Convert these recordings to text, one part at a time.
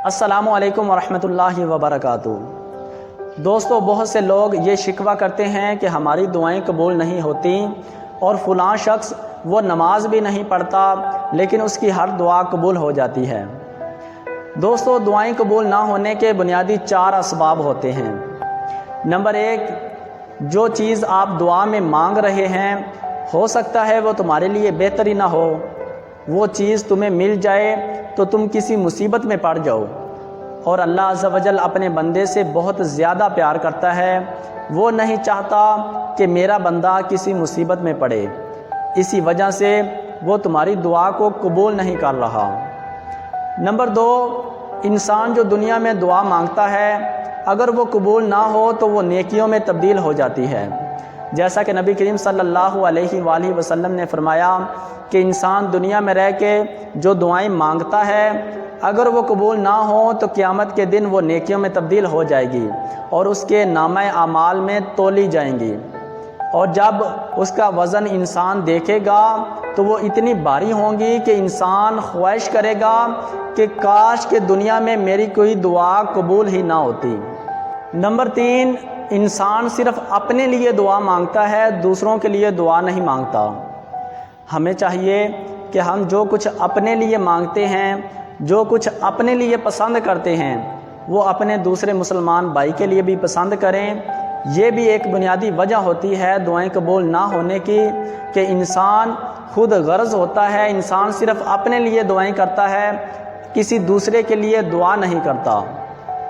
السلام علیکم ورحمۃ اللہ وبرکاتہ۔ دوستو، بہت سے لوگ یہ شکوہ کرتے ہیں کہ ہماری دعائیں قبول نہیں ہوتی اور فلاں شخص وہ نماز بھی نہیں پڑھتا لیکن اس کی ہر دعا قبول ہو جاتی ہے۔ دوستو، دعائیں قبول نہ ہونے کے بنیادی 4 اسباب ہوتے ہیں۔ نمبر 1، جو چیز آپ دعا میں مانگ رہے ہیں ہو سکتا ہے وہ تمہارے لیے بہتر ہی نہ ہو، وہ چیز تمہیں مل جائے تو تم کسی مصیبت میں پڑ جاؤ، اور اللہ عز و جل اپنے بندے سے بہت زیادہ پیار کرتا ہے، وہ نہیں چاہتا کہ میرا بندہ کسی مصیبت میں پڑے، اسی وجہ سے وہ تمہاری دعا کو قبول نہیں کر رہا۔ نمبر 2، انسان جو دنیا میں دعا مانگتا ہے اگر وہ قبول نہ ہو تو وہ نیکیوں میں تبدیل ہو جاتی ہے، جیسا کہ نبی کریم صلی اللہ علیہ وآلہ وسلم نے فرمایا کہ انسان دنیا میں رہ کے جو دعائیں مانگتا ہے اگر وہ قبول نہ ہوں تو قیامت کے دن وہ نیکیوں میں تبدیل ہو جائے گی اور اس کے نامہ اعمال میں تولی جائیں گی، اور جب اس کا وزن انسان دیکھے گا تو وہ اتنی بھاری ہوں گی کہ انسان خواہش کرے گا کہ کاش کہ دنیا میں میری کوئی دعا قبول ہی نہ ہوتی۔ نمبر 3، انسان صرف اپنے لیے دعا مانگتا ہے، دوسروں کے لیے دعا نہیں مانگتا۔ ہمیں چاہیے کہ ہم جو کچھ اپنے لیے مانگتے ہیں، جو کچھ اپنے لیے پسند کرتے ہیں، وہ اپنے دوسرے مسلمان بھائی کے لیے بھی پسند کریں۔ یہ بھی ایک بنیادی وجہ ہوتی ہے دعائیں قبول نہ ہونے کی کہ انسان خود غرض ہوتا ہے، انسان صرف اپنے لیے دعائیں کرتا ہے، کسی دوسرے کے لیے دعا نہیں کرتا،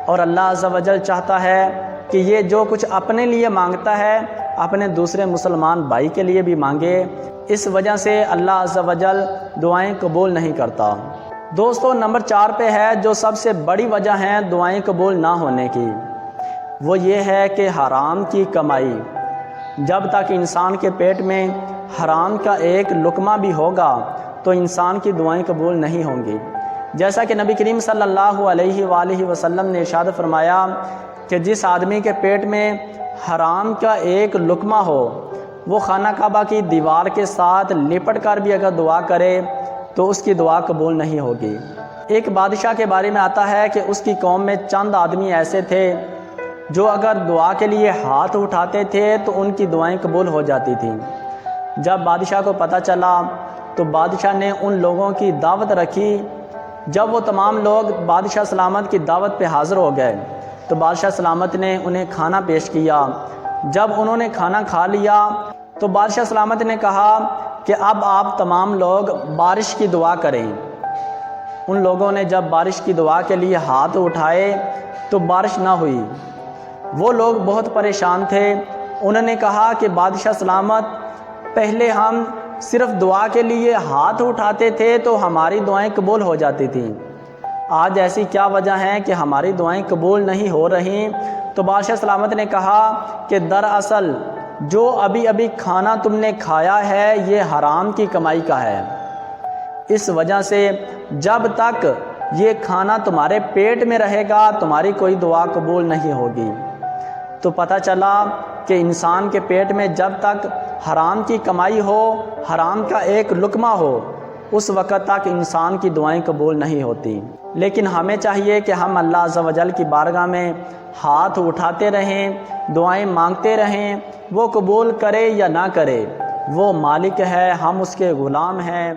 اور اللہ عز و جل چاہتا ہے کہ یہ جو کچھ اپنے لیے مانگتا ہے اپنے دوسرے مسلمان بھائی کے لیے بھی مانگے، اس وجہ سے اللہ عز و جل دعائیں قبول نہیں کرتا۔ دوستو، نمبر 4 پہ ہے جو سب سے بڑی وجہ ہے دعائیں قبول نہ ہونے کی، وہ یہ ہے کہ حرام کی کمائی۔ جب تک انسان کے پیٹ میں حرام کا ایک لقمہ بھی ہوگا تو انسان کی دعائیں قبول نہیں ہوں گی، جیسا کہ نبی کریم صلی اللہ علیہ وآلہ وسلم نے ارشاد فرمایا کہ جس آدمی کے پیٹ میں حرام کا ایک لقمہ ہو وہ خانہ کعبہ کی دیوار کے ساتھ لپٹ کر بھی اگر دعا کرے تو اس کی دعا قبول نہیں ہوگی۔ ایک بادشاہ کے بارے میں آتا ہے کہ اس کی قوم میں چند آدمی ایسے تھے جو اگر دعا کے لیے ہاتھ اٹھاتے تھے تو ان کی دعائیں قبول ہو جاتی تھیں۔ جب بادشاہ کو پتہ چلا تو بادشاہ نے ان لوگوں کی دعوت رکھی۔ جب وہ تمام لوگ بادشاہ سلامت کی دعوت پہ حاضر ہو گئے تو بادشاہ سلامت نے انہیں کھانا پیش کیا۔ جب انہوں نے کھانا کھا لیا تو بادشاہ سلامت نے کہا کہ اب آپ تمام لوگ بارش کی دعا کریں۔ ان لوگوں نے جب بارش کی دعا کے لیے ہاتھ اٹھائے تو بارش نہ ہوئی۔ وہ لوگ بہت پریشان تھے۔ انہوں نے کہا کہ بادشاہ سلامت، پہلے ہم صرف دعا کے لیے ہاتھ اٹھاتے تھے تو ہماری دعائیں قبول ہو جاتی تھیں، آج ایسی کیا وجہ ہے کہ ہماری دعائیں قبول نہیں ہو رہیں؟ تو بادشاہ سلامت نے کہا کہ دراصل جو ابھی ابھی کھانا تم نے کھایا ہے یہ حرام کی کمائی کا ہے، اس وجہ سے جب تک یہ کھانا تمہارے پیٹ میں رہے گا تمہاری کوئی دعا قبول نہیں ہوگی۔ تو پتہ چلا کہ انسان کے پیٹ میں جب تک حرام کی کمائی ہو، حرام کا ایک لقمہ ہو، اس وقت تک انسان کی دعائیں قبول نہیں ہوتی۔ لیکن ہمیں چاہیے کہ ہم اللہ عز و جل کی بارگاہ میں ہاتھ اٹھاتے رہیں، دعائیں مانگتے رہیں، وہ قبول کرے یا نہ کرے وہ مالک ہے، ہم اس کے غلام ہیں۔